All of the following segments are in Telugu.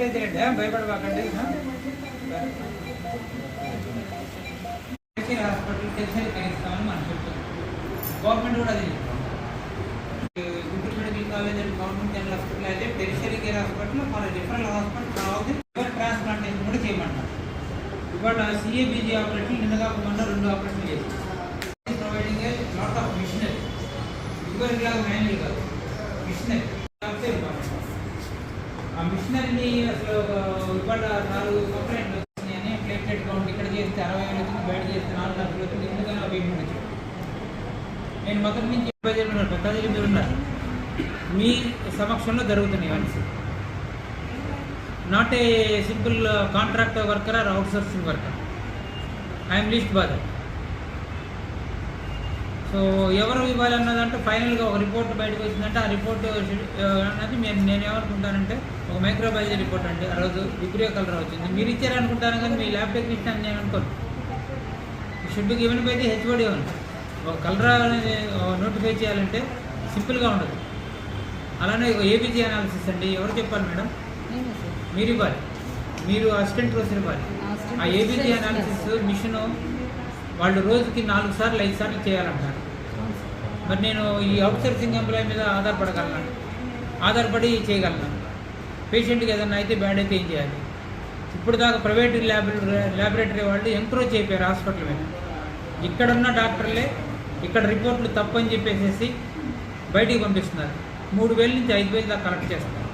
అయితే భయపడబాకండి. హాస్పిటల్ టెరిషరీ కేర్ ఇస్తామని మనం చెప్తున్నాం. గవర్నమెంట్ కూడా అది Guntur medical college and government general hospital అయితే టెరిషరీ కేర్ హాస్పిటల్ మన రిఫరల్ హాస్పిటల్ కావాలి. లివర్ ట్రాన్స్ప్లాంటేషన్ కూడా చేయమంటారు. ఇవాళ సిఏబీజీ ఆపరేషన్ నిన్నగా మొన్న 2 ఆపరేషన్ చేసి providing a lot of machinery. Lever ఇలాగ మ్యాన్యువల్ కాదు, మిషనరీ. ఆ మిషనరీని అసలు ఇవాళ 4 కంప్లైంట్లు వచ్చినాయని. ప్లేట్లెట్ కౌంట్ ఇక్కడ చేస్తే 60,000 వచ్చింది, బయట చేస్తే 4 లక్షలు వచ్చింది. ఎందుకని వెయిట్ వచ్చింది. నేను మొదటి నుంచి పెద్దలు మీరు ఉన్నారు, మీ సమక్షంలో జరుగుతున్నాయి అన్నీ. Not a simple contract worker are out sourcing worker. I'm least bother. So ఎవరు ఇవ్వాలన్నదంటే ఫైనల్గా ఒక రిపోర్ట్ బయటకు వచ్చిందంటే ఆ రిపోర్ట్ అనేది నేను ఏమనుకుంటానంటే ఒక మైక్రోబయాలజీ రిపోర్ట్ అండి. ఆ రోజు విక్రియో కలర్ వచ్చింది, మీరు ఇచ్చారనుకుంటాను కానీ మీ ల్యాబ్ టెక్నీషియన్ అని నేను అనుకోను. Should be given by the HOD own. ఒక కలరా అనేది నోటిఫై చేయాలంటే సింపుల్గా ఉండదు. అలానే ఏబీజీ అనాలిసిస్ అండి, ఎవరు చెప్పాలి మేడం? మీరు ఇవ్వాలి, మీరు అసిస్టెంట్ ప్రొఫెసర్ ఇవ్వాలి. ఆ ఏబీజీ అనాలిసిస్ మిషన్ వాళ్ళు రోజుకి 4 సార్లు 5 సార్లు చేయాలంటారు. మరి నేను ఈ అవుట్ సోర్సింగ్ ఎంప్లాయీ మీద ఆధారపడి చేయగలను. పేషెంట్కి ఏదన్నా అయితే బ్యాడ్ అయితే ఏం చేయాలి? ఇప్పుడు దాకా ప్రైవేట్ ల్యాబొరేటరీ వాళ్ళు ఎంక్రోచ్ అయిపోయారు హాస్పిటల్ మీద. ఇక్కడున్న డాక్టర్లే ఇక్కడ రిపోర్ట్లు తప్పని చెప్పేసి బయటికి పంపిస్తున్నారు. 3,000 నుంచి 5,000 దాకా కలెక్ట్ చేస్తున్నారు.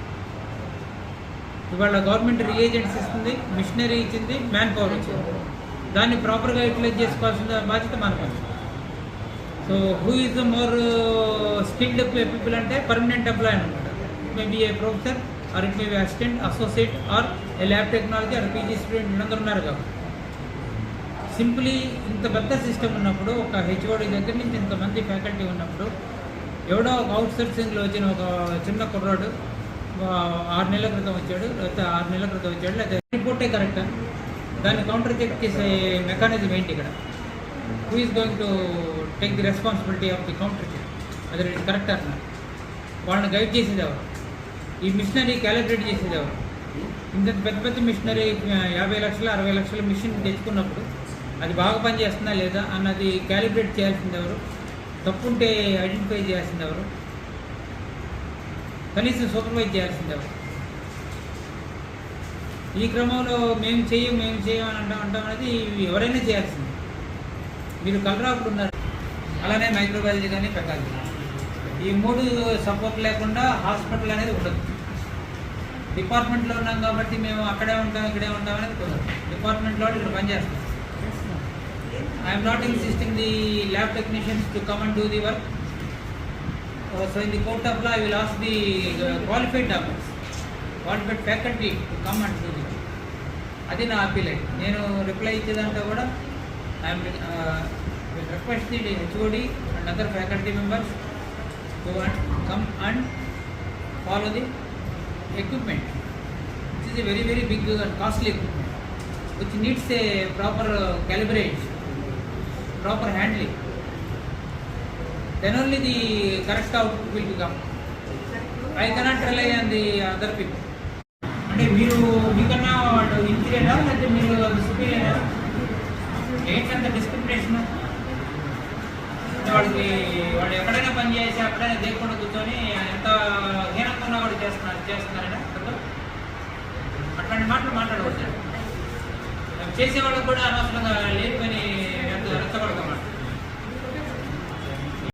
ఇవాళ గవర్నమెంట్ రియేజెంట్స్ ఇస్తుంది, మిషనరీ ఇచ్చింది, మ్యాన్ పవర్ ఇచ్చింది. దాన్ని ప్రాపర్గా యూటిలైజ్ చేసుకోవాల్సిన బాధ్యత మనకు. So who is the more skilled people అంటే పర్మనెంట్ ఎంప్లాయ్ అనమాట. It may be a professor or it may be assistant, associate or a lab technology or PG student అందరూ ఉన్నారు కాబట్టి. సింప్లీ ఇంత పెద్ద సిస్టమ్ ఉన్నప్పుడు, ఒక హెచ్ఓడి దగ్గర నుంచి ఇంతమంది ఫ్యాకల్టీ ఉన్నప్పుడు, ఎవడో ఒక అవుట్ సోర్సింగ్లో వచ్చిన ఒక చిన్న కుర్రాడు 6 నెలల క్రితం వచ్చాడు, లేకపోతే 6 నెలల క్రితం వచ్చాడు, లేకపోతే రిపోర్టే కరెక్టా? దాన్ని కౌంటర్ చెక్ చేసే మెకానిజం ఏంటి ఇక్కడ? Who is going to take the responsibility of the counter check? అది కరెక్ట్ అన్నారు. వాళ్ళని గైడ్ చేసేది ఎవరు? ఈ మిషనరీ క్యాలిబ్రేట్ చేసేది ఎవరు? ఇంత పెద్ద పెద్ద మిషనరీ 50 లక్షలు 60 లక్షల మిషన్ తెచ్చుకున్నప్పుడు అది బాగా పనిచేస్తుందా లేదా అన్నది క్యాలిబ్రేట్ చేయాల్సింది ఎవరు? తప్పుంటే ఐడెంటిఫై చేయాల్సింది ఎవరు? కనీసం సూపర్వైజ్ చేయాల్సింది ఎవరు? ఈ క్రమంలో మేము చెయ్యం అని అంటాం అనేది ఎవరైనా చేయాల్సింది. మీరు కలరాపుడు ఉన్నారు, అలానే మైక్రోబయాలజీ కానీ పెకాలజీ, ఈ 3 సపోర్ట్ లేకుండా హాస్పిటల్ అనేది ఉండదు. డిపార్ట్మెంట్లో ఉన్నాం కాబట్టి మేము అక్కడే ఉంటాం ఇక్కడే ఉంటాం అనేది కుదరదు. డిపార్ట్మెంట్లో ఇక్కడ పనిచేస్తాం. I'm not insisting the lab technicians to come and do the work. So in the court of law I will ask the qualified doctors, qualified faculty to come and do the work. అది నా అప్పీల్. నేను రిప్లై ఇచ్చేదంటే కూడా I'm request the HOD and other faculty members to come and follow the equipment. This is a very very big and costly equipment which needs a proper calibrage, proper handling. Then only the correct output will become. I cannot rely on the other people. అంటే మీరు మీకన్నా వాళ్ళు ఇన్ఫీరియరా లేకపోతే మీరు సుపీరియరా? ఏంటంటే డిస్క్రిమినేషన్. వాళ్ళు ఎక్కడైనా పని చేసి అక్కడైనా దేకుండా కూర్చొని ఎంత హీనంగా కూడా చేస్తున్నారని అట్లాంటి మాటలు మాట్లాడవచ్చు. చేసేవాళ్ళకి కూడా అనవసరంగా లేని పని ఎంత రెచ్చగొడతాం.